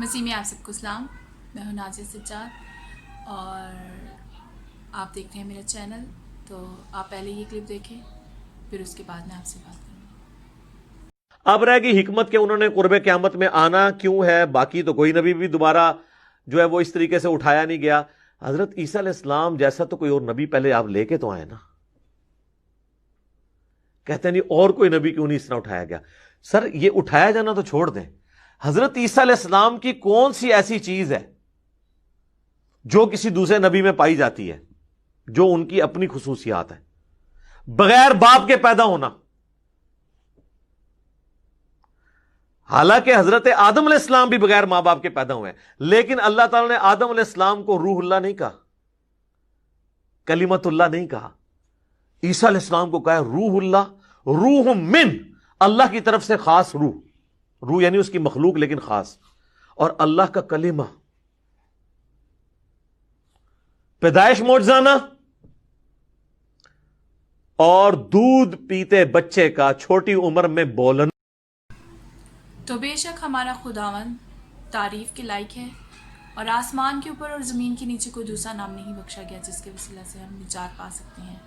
मसीह में आप सबको सलाम। मैं हूं नाज़िया सज्जाद और आप देख रहे हैं मेरा चैनल। तो आप पहले ये क्लिप देखें, फिर उसके बाद मैं आपसे बात करूँगी। अब रहेगी हिकमत के उन्होंने कुर्बे क़यामत में आना क्यों है। बाकी तो कोई नबी भी दोबारा जो है वो इस तरीके से उठाया नहीं गया। हजरत ईसा अलैहिस्सलाम जैसा तो कोई और नबी पहले आप लेके तो आए ना। कहते नहीं और कोई नबी क्यों नहीं इस तरह उठाया गया। सर ये उठाया जाना तो छोड़ दें, हजरत ईसा अलैहिस्सलाम की कौन सी ऐसी चीज है जो किसी दूसरे नबी में पाई जाती है, जो उनकी अपनी खुसूसियात है। बगैर बाप के पैदा होना। हालांकि हजरत आदम अलैहिस्सलाम भी बगैर मां बाप के पैदा हुए हैं, लेकिन अल्लाह ताला ने आदम अलैहिस्सलाम को रूहुल्लाह नहीं कहा, कलिमतुल्लाह नहीं कहा। ईसा अलैहिस्सलाम को कहा रूहुल्लाह, रूह मिन, अल्लाह की तरफ से खास रूह। रूह यानी उसकी मखलूक लेकिन खास, और अल्लाह का कलिमा। पैदाइश मौजज़ाना और दूध पीते बच्चे का छोटी उम्र में बोलना। तो बेशक हमारा खुदावन तारीफ़ के लायक है, और आसमान के ऊपर और ज़मीन के नीचे कोई दूसरा नाम नहीं बख्शा गया जिसके वसीला से हम निजात पा सकते हैं।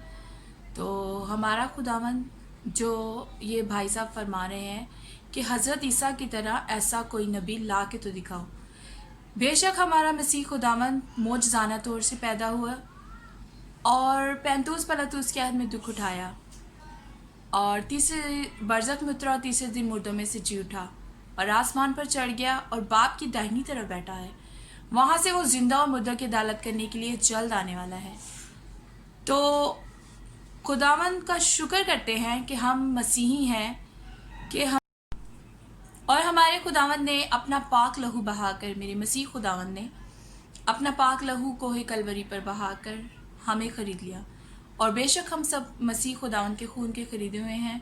तो हमारा खुदावन जो ये भाई साहब फरमा रहे हैं कि हज़रत ईसा की तरह ऐसा कोई नबी ला के तो दिखाओ। बेशक हमारा मसीह खुदावन मौजज़ाना तौर से पैदा हुआ और 35 पलतूस के अहद में दुख उठाया, और तीसरे बरज़ख में उतरा और तीसरे दिन मुर्दों में से जी उठा और आसमान पर चढ़ गया और बाप की दाहिनी तरफ बैठा है। वहाँ से वो जिंदा और मुर्दों की अदालत करने के लिए जल्द आने वाला है। तो खुदावन का शुक्र करते हैं कि हम मसीही हैं, कि हम और हमारे खुदावन ने अपना पाक लहू बहाकर, मेरे मसीह खुदावन ने अपना पाक लहू कोहे कलवरी पर बहाकर हमें ख़रीद लिया। और बेशक हम सब मसीह खुदावन के खून के ख़रीदे हुए हैं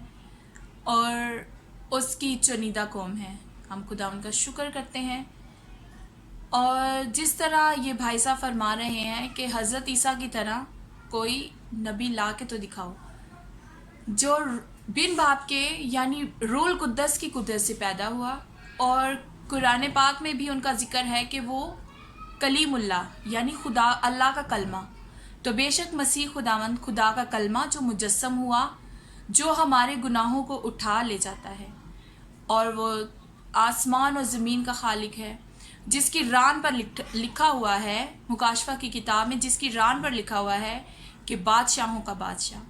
और उसकी चुनीदा कौम है। हम खुदावन का शुक्र करते हैं। और जिस तरह ये भाई साहब फरमा रहे हैं कि हज़रत ईसा की तरह कोई नबी ला के तो दिखाओ, जो बिन बाप के यानी रूल कुद्दस की कुदरत से पैदा हुआ। और कुरान पाक में भी उनका जिक्र है कि वो कलीमुल्लाह यानी खुदा, अल्लाह का कलमा। तो बेशक मसीह खुदावंद खुदा का कलमा जो मुजस्सम हुआ, जो हमारे गुनाहों को उठा ले जाता है, और वो आसमान और ज़मीन का खालिक है, जिसकी रान पर लिखा हुआ है, मुकाशफा की किताब में जिसकी रान पर लिखा हुआ है कि बादशाहों का बादशाह।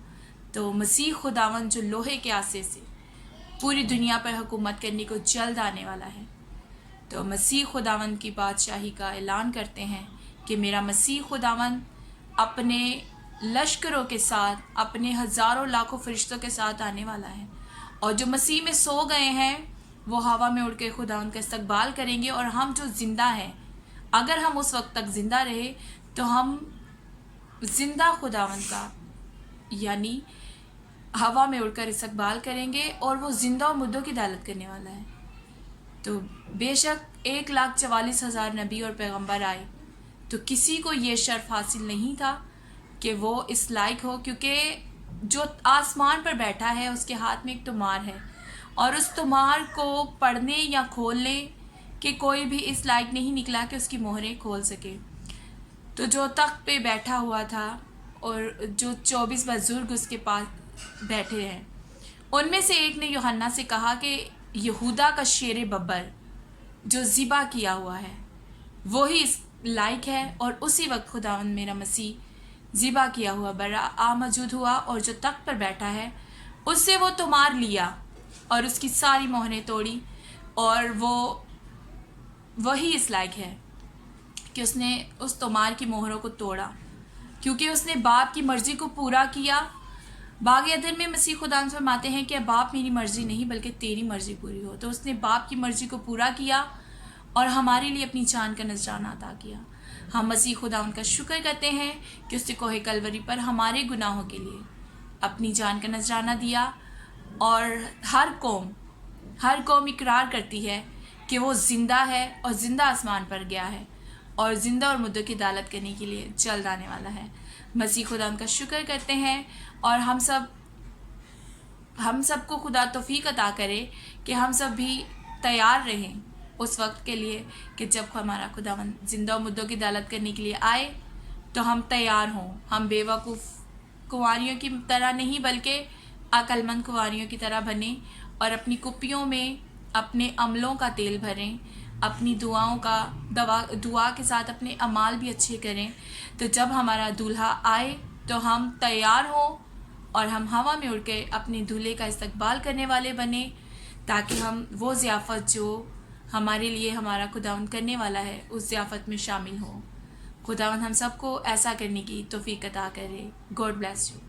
तो मसीह खुदावन जो लोहे के आसे से पूरी दुनिया पर हुकूमत करने को जल्द आने वाला है। तो मसीह खुदावन की बादशाही का ऐलान करते हैं कि मेरा मसीह खुदावन अपने लश्करों के साथ, अपने हज़ारों लाखों फरिश्तों के साथ आने वाला है। और जो मसीह में सो गए हैं वो हवा में उड़ के खुदावन का इस्तकबाल करेंगे, और हम जो ज़िंदा हैं, अगर हम उस वक्त तक ज़िंदा रहे तो हम ज़िंदा खुदावन का यानी हवा में उड़कर इस्तकबाल करेंगे, और वो ज़िंदा और मुर्दों की अदालत करने वाला है। तो बेशक 1,44,000 नबी और पैगंबर आए, तो किसी को ये शर्फ हासिल नहीं था कि वो इस लायक हो, क्योंकि जो आसमान पर बैठा है उसके हाथ में एक तुमार है, और उस तुमार को पढ़ने या खोलने के कोई भी इस लायक नहीं निकला कि उसकी मोहरें खोल सके। तो जो तख्त पे बैठा हुआ था और जो 24 बुजुर्ग उसके पास बैठे हैं, उनमें से एक ने यूहन्ना से कहा कि यहूदा का शेर बब्बर जो ज़िबा किया हुआ है वही इस लायक है। और उसी वक्त खुदावंद मेरा मसीह ज़िबा किया हुआ बड़ा आ मौजूद हुआ, और जो तख्त पर बैठा है उससे वो तुमार लिया और उसकी सारी मोहरें तोड़ी, और वो वही इस लायक है कि उसने उस तुमार की मोहरों को तोड़ा, क्योंकि उसने बाप की मर्ज़ी को पूरा किया। बाग़ अदन में मसीह खुदा फरमाते हैं कि बाप मेरी मर्ज़ी नहीं बल्कि तेरी मर्ज़ी पूरी हो। तो उसने बाप की मर्ज़ी को पूरा किया और हमारे लिए अपनी जान का नजराना अदा किया। हम मसीह खुदा उनका शुक्र करते हैं कि उसने कोहे कलवरी पर हमारे गुनाहों के लिए अपनी जान का नजराना दिया। और हर कौम इकरार करती है कि वो ज़िंदा है और ज़िंदा आसमान पर गया है, और ज़िंदा और मुर्दों की अदालत करने के लिए जल्द आने वाला है। मसीह खुदा उनका शुक्र करते हैं, और हम सब को खुदा तौफीक अता करे कि हम सब भी तैयार रहें اس وقت کے لیے کہ جب ہمارا خداوند زندہ و مردوں کی عدالت کرنے کے لیے آئے تو ہم تیار ہوں. ہم بیوقوف کنواریوں کی طرح نہیں بلکہ عقل مند کنواریوں کی طرح بنیں اور اپنی کپیوں میں اپنے عملوں کا تیل بھریں, اپنی دعاؤں کا دعا کے ساتھ اپنے اعمال بھی اچھے کریں, تو جب ہمارا دولہا آئے تو ہم تیار ہوں اور ہم ہوا میں اڑ کے اپنے دولہے کا استقبال کرنے والے بنیں, تاکہ ہم وہ ضیافت جو ہمارے لیے ہمارا خداوند کرنے والا ہے اس ضیافت میں شامل ہوں. خداوند ہم سب کو ایسا کرنے کی توفیق عطا کرے. God bless you.